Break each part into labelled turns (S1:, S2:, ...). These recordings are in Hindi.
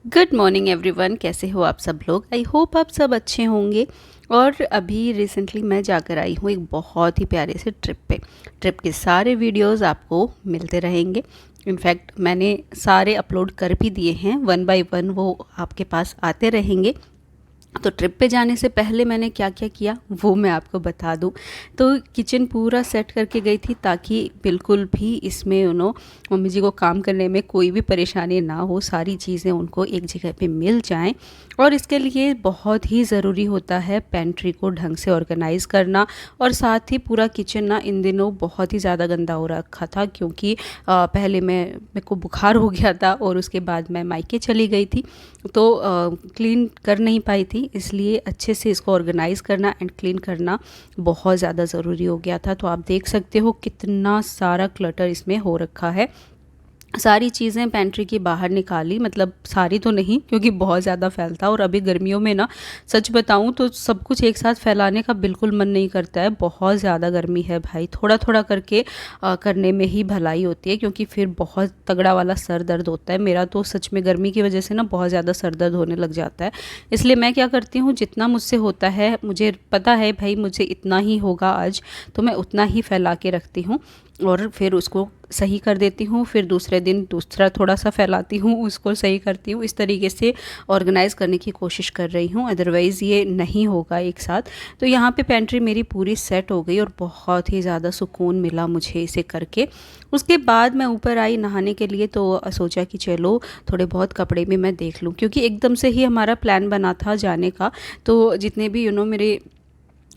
S1: गुड मॉर्निंग एवरीवन, कैसे हो आप सब लोग। आई होप आप सब अच्छे होंगे। और अभी रिसेंटली मैं जाकर आई हूँ एक बहुत ही प्यारे से ट्रिप पे। ट्रिप के सारे वीडियोस आपको मिलते रहेंगे। इनफैक्ट मैंने सारे अपलोड कर भी दिए हैं, वन बाय वन वो आपके पास आते रहेंगे। तो ट्रिप पे जाने से पहले मैंने क्या क्या किया वो मैं आपको बता दूं। तो किचन पूरा सेट करके गई थी ताकि बिल्कुल भी इसमें मम्मी जी को काम करने में कोई भी परेशानी ना हो, सारी चीज़ें उनको एक जगह पे मिल जाएं। और इसके लिए बहुत ही ज़रूरी होता है पेंट्री को ढंग से ऑर्गेनाइज़ करना। और साथ ही पूरा किचन ना इन दिनों बहुत ही ज़्यादा गंदा हो रखा था, क्योंकि पहले मेरे को बुखार हो गया था और उसके बाद मैं मायके चली गई थी, तो क्लीन कर नहीं पाई थी। इसलिए अच्छे से इसको ऑर्गेनाइज़ करना एंड क्लीन करना बहुत ज़्यादा ज़रूरी हो गया था। तो आप देख सकते हो कितना सारा क्लटर इसमें हो रखा है। सारी चीज़ें पेंट्री की बाहर निकाली, मतलब सारी तो नहीं क्योंकि बहुत ज़्यादा फैलता। और अभी गर्मियों में ना सच बताऊं तो सब कुछ एक साथ फैलाने का बिल्कुल मन नहीं करता है। बहुत ज़्यादा गर्मी है भाई, थोड़ा थोड़ा करके करने में ही भलाई होती है, क्योंकि फिर बहुत तगड़ा वाला सर दर्द होता है। मेरा तो सच में गर्मी की वजह से ना बहुत ज़्यादा सर दर्द होने लग जाता है। इसलिए मैं क्या करती हूँ, जितना मुझसे होता है, मुझे पता है भाई मुझे इतना ही होगा आज, तो मैं उतना ही फैला के रखती हूँ और फिर उसको सही कर देती हूँ। फिर दूसरे दिन दूसरा थोड़ा सा फैलाती हूँ, उसको सही करती हूँ। इस तरीके से ऑर्गेनाइज़ करने की कोशिश कर रही हूँ, अदरवाइज़ ये नहीं होगा एक साथ। तो यहाँ पे पेंट्री मेरी पूरी सेट हो गई और बहुत ही ज़्यादा सुकून मिला मुझे इसे करके। उसके बाद मैं ऊपर आई नहाने के लिए, तो सोचा कि चलो थोड़े बहुत कपड़े भी मैं देख लूँ, क्योंकि एकदम से ही हमारा प्लान बना था जाने का। तो जितने भी मेरे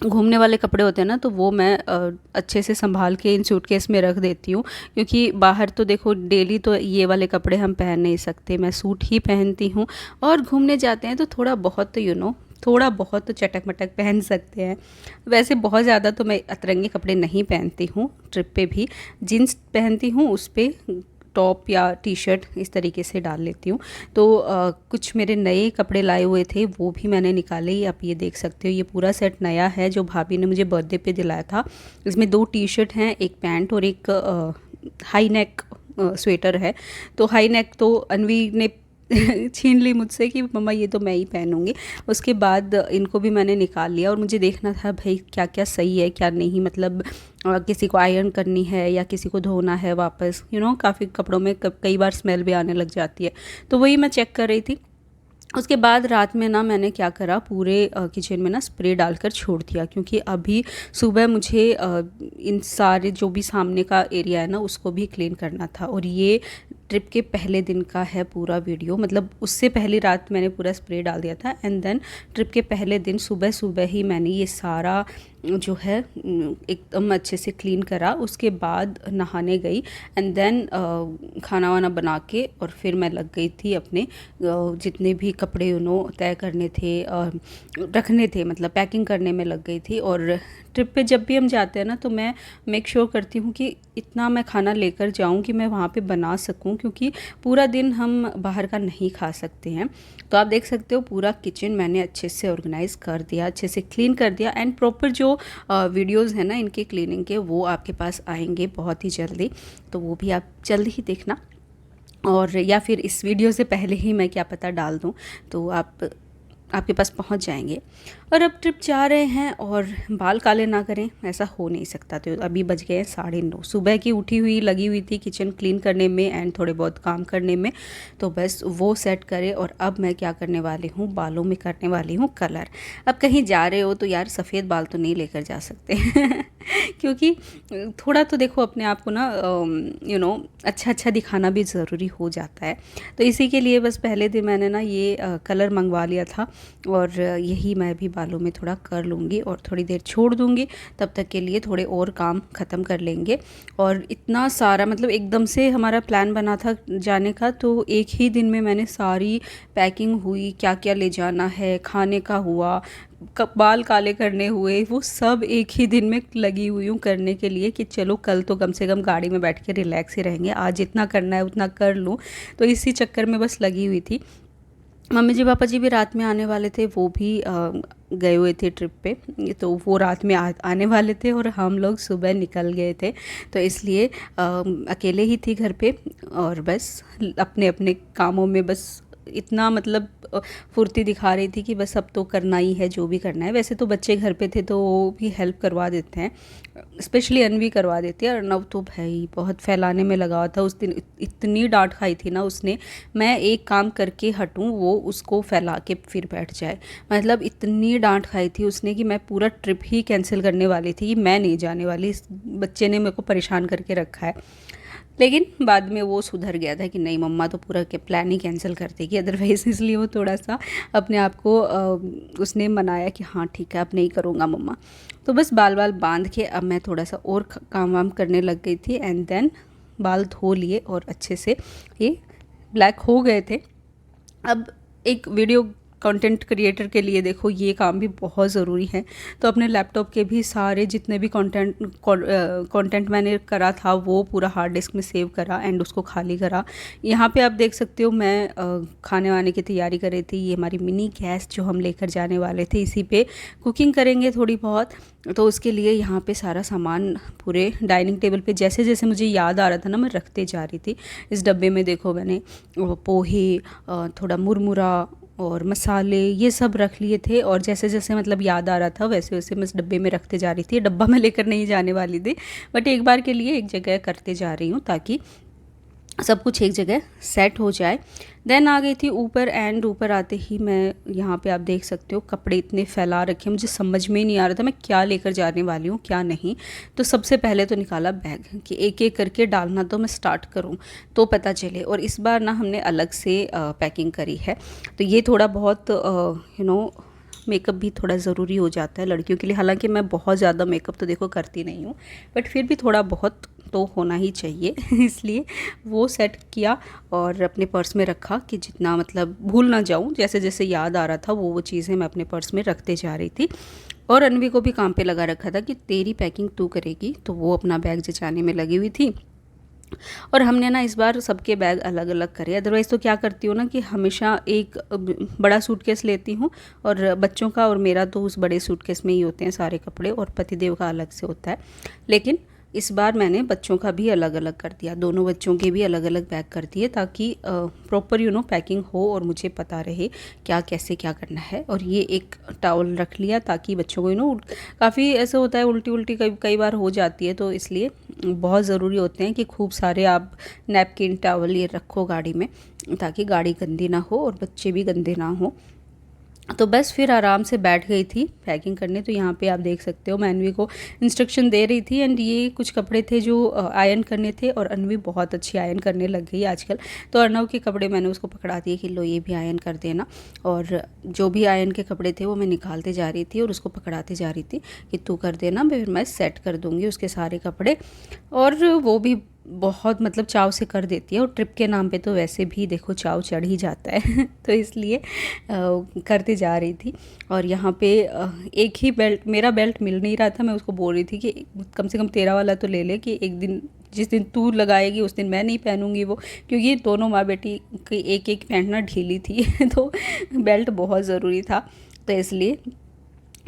S1: घूमने वाले कपड़े होते हैं ना, तो वो मैं अच्छे से संभाल के इन सूटकेस में रख देती हूँ, क्योंकि बाहर तो देखो डेली तो ये वाले कपड़े हम पहन नहीं सकते, मैं सूट ही पहनती हूँ। और घूमने जाते हैं तो थोड़ा बहुत तो थोड़ा बहुत तो चटक मटक पहन सकते हैं। वैसे बहुत ज़्यादा तो मैं अतरंगी कपड़े नहीं पहनती हूँ, ट्रिप पे भी जीन्स पहनती हूँ, उस पर टॉप या टी शर्ट इस तरीके से डाल लेती हूँ। तो कुछ मेरे नए कपड़े लाए हुए थे वो भी मैंने निकाले ही, आप ये देख सकते हो। ये पूरा सेट नया है जो भाभी ने मुझे बर्थडे पे दिलाया था। इसमें 2 टी शर्ट हैं, एक पैंट और एक हाई नेक स्वेटर है। तो हाई नेक तो अनवी ने छीन ली मुझसे कि मम्मा ये तो मैं ही पहनूंगी। उसके बाद इनको भी मैंने निकाल लिया और मुझे देखना था भाई क्या क्या सही है क्या नहीं, मतलब किसी को आयरन करनी है या किसी को धोना है वापस। काफ़ी कपड़ों में कई बार स्मेल भी आने लग जाती है, तो वही मैं चेक कर रही थी। उसके बाद रात में ना मैंने क्या करा, पूरे किचन में ना स्प्रे डालकर छोड़ दिया, क्योंकि अभी सुबह मुझे इन सारे जो भी सामने का एरिया है ना उसको भी क्लीन करना था। और ये ट्रिप के पहले दिन का है पूरा वीडियो, मतलब उससे पहली रात मैंने पूरा स्प्रे डाल दिया था एंड देन ट्रिप के पहले दिन सुबह सुबह ही मैंने ये सारा जो है एकदम अच्छे से क्लीन करा। उसके बाद नहाने गई एंड देन खाना वाना बना के और फिर मैं लग गई थी अपने जितने भी कपड़े तय करने थे, रखने थे, मतलब पैकिंग करने में लग गई थी। और ट्रिप पे जब भी हम जाते हैं ना तो मैं मेक श्योर करती हूँ कि इतना मैं खाना लेकर जाऊँ कि मैं वहाँ पे बना सकूँ, क्योंकि पूरा दिन हम बाहर का नहीं खा सकते हैं। तो आप देख सकते हो पूरा किचन मैंने अच्छे से ऑर्गेनाइज़ कर दिया, अच्छे से क्लीन कर दिया एंड प्रॉपर जो वीडियोज़ हैं ना इनके क्लीनिंग के, वो आपके पास आएंगे बहुत ही जल्दी। तो वो भी आप जल्दी ही देखना, और या फिर इस वीडियो से पहले ही मैं क्या पता डाल दूँ, तो आपके पास पहुंच जाएंगे। और अब ट्रिप जा रहे हैं और बाल काले ना करें ऐसा हो नहीं सकता। तो अभी बज गए हैं 9:30, सुबह की उठी हुई लगी हुई थी किचन क्लीन करने में एंड थोड़े बहुत काम करने में, तो बस वो सेट करे। और अब मैं क्या करने वाली हूँ, बालों में करने वाली हूँ कलर। अब कहीं जा रहे हो तो यार सफ़ेद बाल तो नहीं लेकर जा सकते क्योंकि थोड़ा तो देखो अपने आप को ना अच्छा अच्छा दिखाना भी ज़रूरी हो जाता है। तो इसी के लिए बस पहले दिन मैंने ना ये कलर मंगवा लिया था। और यही मैं भी बालों में थोड़ा कर लूँगी और थोड़ी देर छोड़ दूँगी, तब तक के लिए थोड़े और काम ख़त्म कर लेंगे। और इतना सारा मतलब एकदम से हमारा प्लान बना था जाने का, तो एक ही दिन में मैंने सारी पैकिंग हुई, क्या क्या ले जाना है, खाने का हुआ, बाल काले करने हुए, वो सब एक ही दिन में लगी हुई हूँ करने के लिए कि चलो कल तो कम से कम गाड़ी में बैठ के रिलैक्स ही रहेंगे, आज जितना करना है उतना कर लूँ। तो इसी चक्कर में बस लगी हुई थी। मम्मी जी पापा जी भी रात में आने वाले थे, वो भी गए हुए थे ट्रिप पे, तो वो रात में आने वाले थे और हम लोग सुबह निकल गए थे। तो इसलिए अकेले ही थी घर पे और बस अपने अपने कामों में बस इतना मतलब फुर्ती दिखा रही थी कि बस अब तो करना ही है जो भी करना है। वैसे तो बच्चे घर पे थे तो वो भी हेल्प करवा देते हैं, स्पेशली अनवी करवा देती है। अर्नव तो भाई बहुत फैलाने में लगा हुआ था। उस दिन इतनी डांट खाई थी ना उसने, मैं एक काम करके हटूं वो उसको फैला के फिर बैठ जाए। मतलब इतनी डांट खाई थी उसने कि मैं पूरा ट्रिप ही कैंसिल करने वाली थी कि मैं नहीं जाने वाली, इस बच्चे ने मेरे को परेशान करके रखा है। लेकिन बाद में वो सुधर गया था कि नहीं मम्मा तो पूरा के प्लान ही कैंसिल कर देगी अदरवाइज़, इसलिए वो थोड़ा सा अपने आप को उसने मनाया कि हाँ ठीक है अब नहीं करूँगा मम्मा। तो बस बाल बाल बांध के अब मैं थोड़ा सा और काम वाम करने लग गई थी एंड देन बाल धो लिए और अच्छे से ये ब्लैक हो गए थे। अब एक वीडियो कंटेंट क्रिएटर के लिए देखो ये काम भी बहुत ज़रूरी है। तो अपने लैपटॉप के भी सारे जितने भी कंटेंट मैंने करा था वो पूरा हार्ड डिस्क में सेव करा एंड उसको खाली करा। यहाँ पे आप देख सकते हो मैं खाने वाने की तैयारी कर रही थी। ये हमारी मिनी गैस जो हम लेकर जाने वाले थे, इसी पे कुकिंग करेंगे थोड़ी बहुत। तो उसके लिए यहाँ पे सारा सामान पूरे डाइनिंग टेबल पे जैसे जैसे मुझे याद आ रहा था ना मैं रखते जा रही थी। इस डब्बे में देखो मैंने पोहे, थोड़ा मुरमुरा और मसाले ये सब रख लिए थे और जैसे जैसे मतलब याद आ रहा था वैसे वैसे मैं इस डब्बे में रखते जा रही थी। डब्बा मैं लेकर नहीं जाने वाली थी, बट एक बार के लिए एक जगह करते जा रही हूँ ताकि सब कुछ एक जगह सेट हो जाए। देन आ गई थी ऊपर एंड ऊपर आते ही मैं यहाँ पे आप देख सकते हो कपड़े इतने फैला रखे, मुझे समझ में ही नहीं आ रहा था मैं क्या लेकर जाने वाली हूँ क्या नहीं। तो सबसे पहले तो निकाला बैग कि एक एक करके डालना तो मैं स्टार्ट करूँ तो पता चले। और इस बार ना हमने अलग से पैकिंग करी है, तो ये थोड़ा बहुत मेकअप भी थोड़ा ज़रूरी हो जाता है लड़कियों के लिए। हालांकि मैं बहुत ज़्यादा मेकअप तो देखो करती नहीं हूँ, बट फिर भी थोड़ा बहुत तो होना ही चाहिए इसलिए वो सेट किया और अपने पर्स में रखा कि जितना मतलब भूल ना जाऊँ। जैसे जैसे याद आ रहा था वो चीज़ें मैं अपने पर्स में रखते जा रही थी। और अनवी को भी काम पे लगा रखा था कि तेरी पैकिंग तू करेगी, तो वो अपना बैग जचाने में लगी हुई थी। और हमने ना इस बार सबके बैग अलग अलग करे। अदरवाइज़ तो क्या करती हूँ ना कि हमेशा एक बड़ा सूटकेस लेती हूँ और बच्चों का और मेरा तो उस बड़े सूटकेस में ही होते हैं सारे कपड़े और पतिदेव का अलग से होता है। लेकिन इस बार मैंने बच्चों का भी अलग अलग कर दिया, दोनों बच्चों के भी अलग अलग बैग कर दिए ताकि प्रॉपर पैकिंग हो और मुझे पता रहे क्या कैसे क्या करना है। और ये एक टॉवल रख लिया ताकि बच्चों को काफ़ी ऐसा होता है उल्टी उल्टी कई बार हो जाती है, तो इसलिए बहुत ज़रूरी होते हैं कि खूब सारे आप नैपकिन टॉवल ये रखो गाड़ी में ताकि गाड़ी गंदी ना हो और बच्चे भी गंदे ना हो। तो बस फिर आराम से बैठ गई थी पैकिंग करने। तो यहाँ पे आप देख सकते हो मैं अनवी को इंस्ट्रक्शन दे रही थी एंड ये कुछ कपड़े थे जो आयरन करने थे और अनवी बहुत अच्छी आयरन करने लग गई आजकल। तो अर्नव के कपड़े मैंने उसको पकड़ा दिए कि लो ये भी आयरन कर देना, और जो भी आयरन के कपड़े थे वो मैं निकालते जा रही थी और उसको पकड़ाते जा रही थी कि तू कर देना, फिर मैं सेट कर दूँगी उसके सारे कपड़े। और वो भी बहुत मतलब चाव से कर देती है और ट्रिप के नाम पे तो वैसे भी देखो चाव चढ़ ही जाता है तो इसलिए करते जा रही थी। और यहाँ पे एक ही बेल्ट, मेरा बेल्ट मिल नहीं रहा था, मैं उसको बोल रही थी कि कम से कम तेरा वाला तो ले ले कि एक दिन जिस दिन तू लगाएगी उस दिन मैं नहीं पहनूंगी वो, क्योंकि दोनों माँ बेटी की एक एक पैंट ना ढीली थी तो बेल्ट बहुत ज़रूरी था। तो इसलिए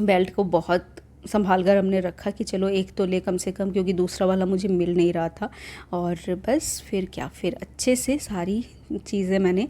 S1: बेल्ट को बहुत संभाल कर हमने रखा कि चलो एक तो ले कम से कम, क्योंकि दूसरा वाला मुझे मिल नहीं रहा था। और बस फिर क्या, फिर अच्छे से सारी चीज़ें मैंने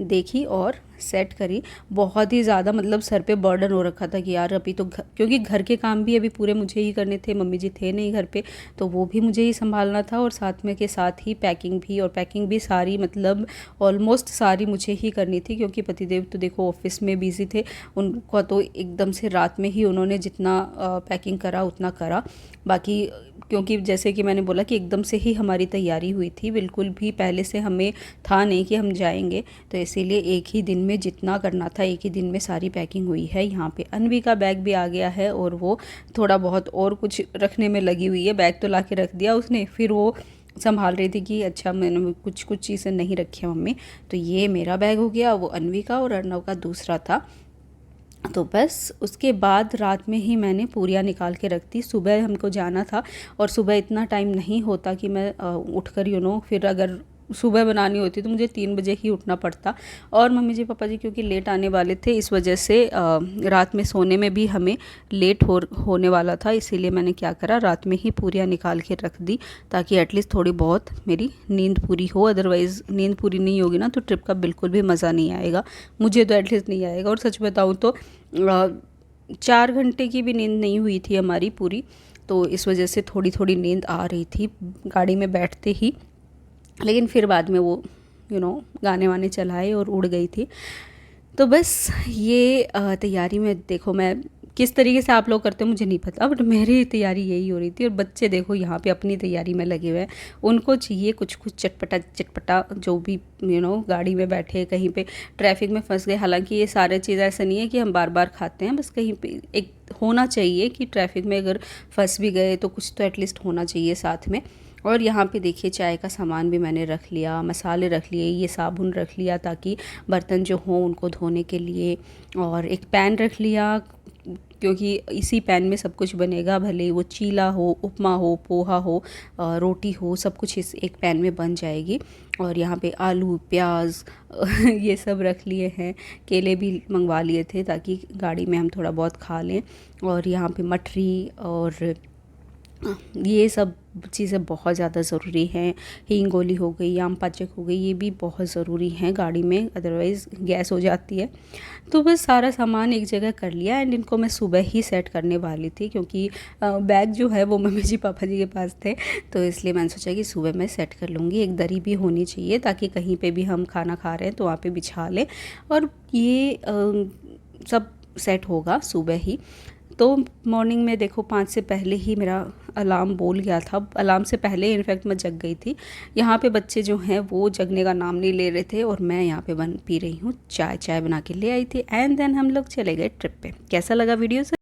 S1: देखी और सेट करी। बहुत ही ज़्यादा मतलब सर पे बर्डन हो रखा था कि यार अभी तो क्योंकि घर के काम भी अभी पूरे मुझे ही करने थे, मम्मी जी थे नहीं घर पे तो वो भी मुझे ही संभालना था और साथ में के साथ ही पैकिंग भी, और पैकिंग भी सारी मतलब ऑलमोस्ट सारी मुझे ही करनी थी क्योंकि पतिदेव तो देखो ऑफिस में बिजी थे। उनका तो एकदम से रात में ही उन्होंने जितना पैकिंग करा उतना करा। बाकी क्योंकि जैसे कि मैंने बोला कि एकदम से ही हमारी तैयारी हुई थी, बिल्कुल भी पहले से हमें था नहीं नहीं कि हम जाएंगे, तो इसीलिए एक ही दिन में जितना करना था एक ही दिन में सारी पैकिंग हुई है। यहाँ पे अन्वी का बैग भी आ गया है और वो थोड़ा बहुत और कुछ रखने में लगी हुई है। बैग तो ला के रख दिया उसने, फिर वो संभाल रही थी कि अच्छा मैंने कुछ चीज़ें नहीं रखी हैं मम्मी। तो ये मेरा बैग हो गया, वो अन्वी का और अर्नव का दूसरा था। तो बस उसके बाद रात में ही मैंने पूरियाँ निकाल के रख दी। सुबह हमको जाना था और सुबह इतना टाइम नहीं होता कि मैं उठकर फिर अगर सुबह बनानी होती तो मुझे 3 बजे ही उठना पड़ता। और मम्मी जी पापा जी क्योंकि लेट आने वाले थे, इस वजह से रात में सोने में भी हमें लेट होने वाला था। इसीलिए मैंने क्या करा, रात में ही पूरियाँ निकाल के रख दी ताकि एटलीस्ट थोड़ी बहुत मेरी नींद पूरी हो। अदरवाइज़ नींद पूरी नहीं होगी ना तो ट्रिप का बिल्कुल भी मज़ा नहीं आएगा, मुझे तो एटलीस्ट नहीं आएगा। और सच बताऊँ तो 4 घंटे की भी नींद नहीं हुई थी हमारी पूरी, तो इस वजह से थोड़ी थोड़ी नींद आ रही थी गाड़ी में बैठते ही। लेकिन फिर बाद में वो गाने वाने चलाए और उड़ गई थी। तो बस ये तैयारी में देखो, मैं किस तरीके से आप लोग करते हो मुझे नहीं पता, बट मेरी तैयारी यही हो रही थी। और बच्चे देखो यहाँ पे अपनी तैयारी में लगे हुए हैं, उनको चाहिए कुछ चटपटा चटपटा, जो भी गाड़ी में बैठे कहीं पे ट्रैफिक में फंस गए। हालांकि ये सारे चीज़ ऐसा नहीं है कि हम बार बार खाते हैं, बस कहीं पे एक होना चाहिए कि ट्रैफिक में अगर फंस भी गए तो कुछ तो एटलीस्ट होना चाहिए साथ में। और यहाँ पे देखिए चाय का सामान भी मैंने रख लिया, मसाले रख लिए, ये साबुन रख लिया ताकि बर्तन जो हों उनको धोने के लिए। और एक पैन रख लिया क्योंकि इसी पैन में सब कुछ बनेगा, भले वो चीला हो, उपमा हो, पोहा हो, रोटी हो, सब कुछ इस एक पैन में बन जाएगी। और यहाँ पे आलू, प्याज ये सब रख लिए हैं। केले भी मंगवा लिए थे ताकि गाड़ी में हम थोड़ा बहुत खा लें। और यहाँ पे मठरी और ये सब चीज़ें बहुत ज़्यादा ज़रूरी हैं। हींग गोली हो गई, आम पाचक हो गई, ये भी बहुत ज़रूरी हैं गाड़ी में, अदरवाइज़ गैस हो जाती है। तो बस सारा सामान एक जगह कर लिया एंड इनको मैं सुबह ही सेट करने वाली थी क्योंकि बैग जो है वो मम्मी जी पापा जी के पास थे, तो इसलिए मैंने सोचा कि सुबह मैं सेट कर लूँगी। एक दरी भी होनी चाहिए ताकि कहीं पे भी हम खाना खा रहे हैं तो वहाँ पे बिछा लें, और ये सब सेट होगा सुबह ही। तो मॉर्निंग में देखो 5 से पहले ही मेरा अलार्म बोल गया था, अलार्म से पहले इनफैक्ट मैं जग गई थी। यहाँ पे बच्चे जो हैं वो जगने का नाम नहीं ले रहे थे और मैं यहाँ पे पी रही हूँ चाय बना के ले आई थी। एंड देन हम लोग चले गए ट्रिप पे। कैसा लगा वीडियो?